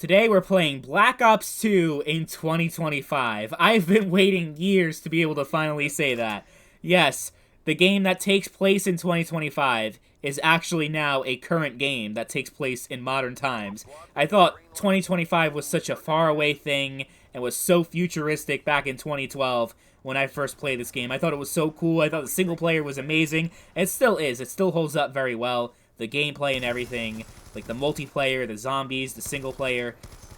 Today we're playing Black Ops 2 in 2025. I've been waiting years to be able to finally say that. Yes, the game that takes place in 2025 is actually now a current game that takes place in modern times. I thought 2025 was such a faraway thing and was so futuristic back in 2012 when I first played this game. I thought it was so cool. I thought the single player was amazing. It still is. It still holds up very well. The gameplay and everything, like the multiplayer, the zombies, the single player,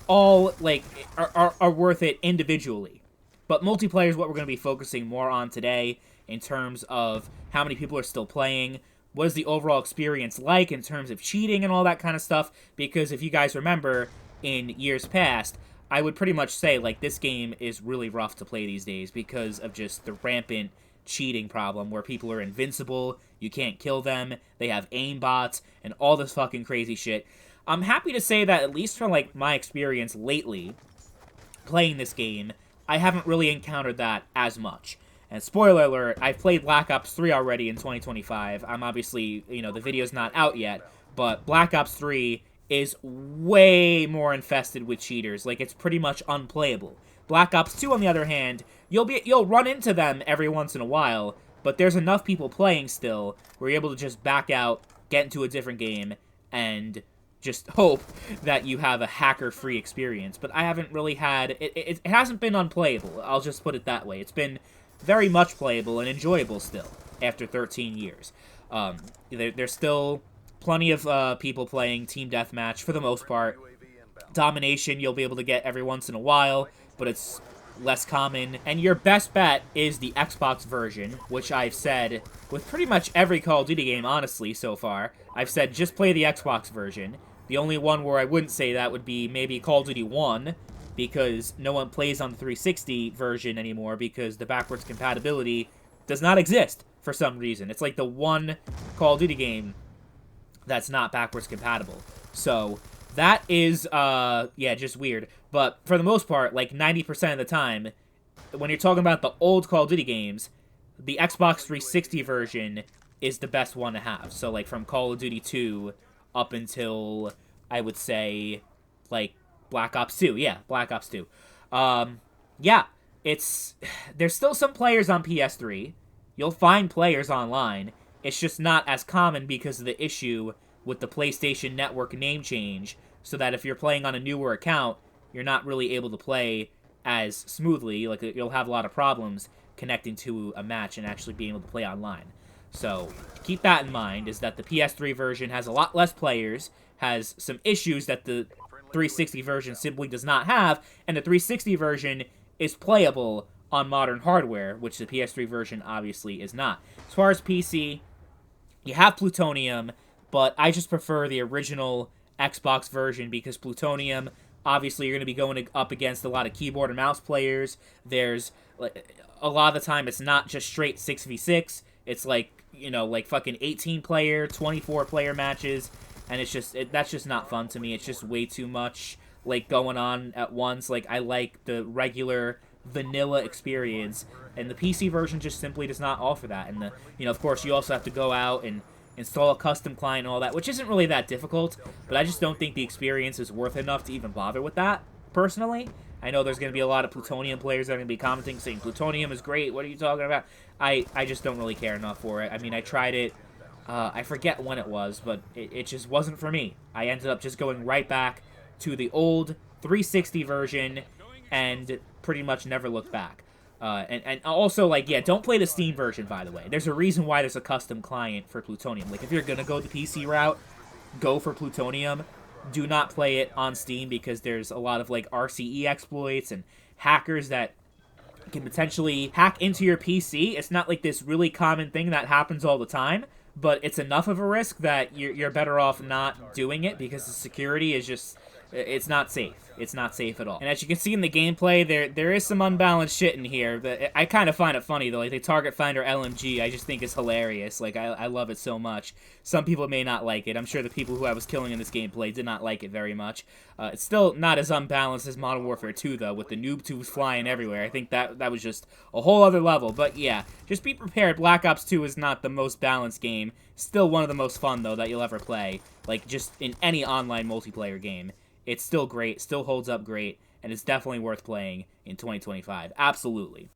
all like are worth it individually. But multiplayer is what we're going to be focusing more on today in terms of how many people are still playing, what is the overall experience like in terms of cheating and all that kind of stuff, because if you guys remember, in years past, I would pretty much say, like, this game is really rough to play these days because of just the rampant cheating problem where people are invincible, you can't kill them, they have aimbots, and all this fucking crazy shit. I'm happy to say that, at least from, like, my experience lately playing this game, I haven't really encountered that as much. And spoiler alert, I've played Black Ops 3 already in 2025. I'm obviously, you know, the video's not out yet, but Black Ops 3 is way more infested with cheaters. Like, it's pretty much unplayable. Black Ops 2, on the other hand, you'll run into them every once in a while, but there's enough people playing still where you're able to just back out, get into a different game, and just hope that you have a hacker-free experience. But I haven't really had... It hasn't been unplayable, I'll just put it that way. It's been very much playable and enjoyable still, after 13 years. There's still plenty of people playing Team Deathmatch, for the most part. Domination, you'll be able to get every once in a while, but it's less common. And your best bet is the Xbox version, which I've said with pretty much every Call of Duty game, honestly, so far. I've said just play the Xbox version. The only one where I wouldn't say that would be maybe Call of Duty 1, because no one plays on the 360 version anymore because the backwards compatibility does not exist for some reason. It's like the one Call of Duty game that's not backwards compatible. So that is, yeah, just weird. But for the most part, like 90% of the time, when you're talking about the old Call of Duty games, the Xbox 360 version is the best one to have. So, like, from Call of Duty 2 up until, I would say, like, Black Ops 2. Yeah, Black Ops 2. Yeah, there's still some players on PS3. You'll find players online. It's just not as common because of the issue with the PlayStation Network name change, so that if you're playing on a newer account, you're not really able to play as smoothly. Like, you'll have a lot of problems connecting to a match and actually being able to play online. So, keep that in mind, is that the PS3 version has a lot less players, has some issues that the 360 version simply does not have, and the 360 version is playable on modern hardware, which the PS3 version obviously is not. As far as PC, you have Plutonium, but I just prefer the original Xbox version because Plutonium, obviously you're going to be going up against a lot of keyboard and mouse players. There's, a lot of the time, it's not just straight 6v6. It's like, you know, like fucking 18-player, 24-player matches, and it's just, that's just not fun to me. It's just way too much, like, going on at once. Like, I like the regular vanilla experience, and the PC version just simply does not offer that. And, you know, of course, you also have to go out and install a custom client and all that, which isn't really that difficult, but I just don't think the experience is worth enough to even bother with that, personally. I know there's going to be a lot of Plutonium players that are going to be commenting saying, Plutonium is great, what are you talking about? I just don't really care enough for it. I mean, I tried it, I forget when it was, but it just wasn't for me. I ended up just going right back to the old 360 version and pretty much never looked back. And also, like, yeah, don't play the Steam version, by the way. There's a reason why there's a custom client for Plutonium. Like, if you're gonna go the PC route, go for Plutonium. Do not play it on Steam because there's a lot of, like, RCE exploits and hackers that can potentially hack into your PC. It's not, like, this really common thing that happens all the time, but it's enough of a risk that you're better off not doing it because the security is just... It's not safe. It's not safe at all. And as you can see in the gameplay, there is some unbalanced shit in here. But I kind of find it funny, though. Like, the Target Finder LMG, I just think is hilarious. Like, I love it so much. Some people may not like it. I'm sure the people who I was killing in this gameplay did not like it very much. It's still not as unbalanced as Modern Warfare 2, though, with the noob tubes flying everywhere. I think that was just a whole other level. But, yeah, just be prepared. Black Ops 2 is not the most balanced game. Still one of the most fun, though, that you'll ever play. Like, just in any online multiplayer game. it's still great, still holds up great, and it's definitely worth playing in 2025. Absolutely.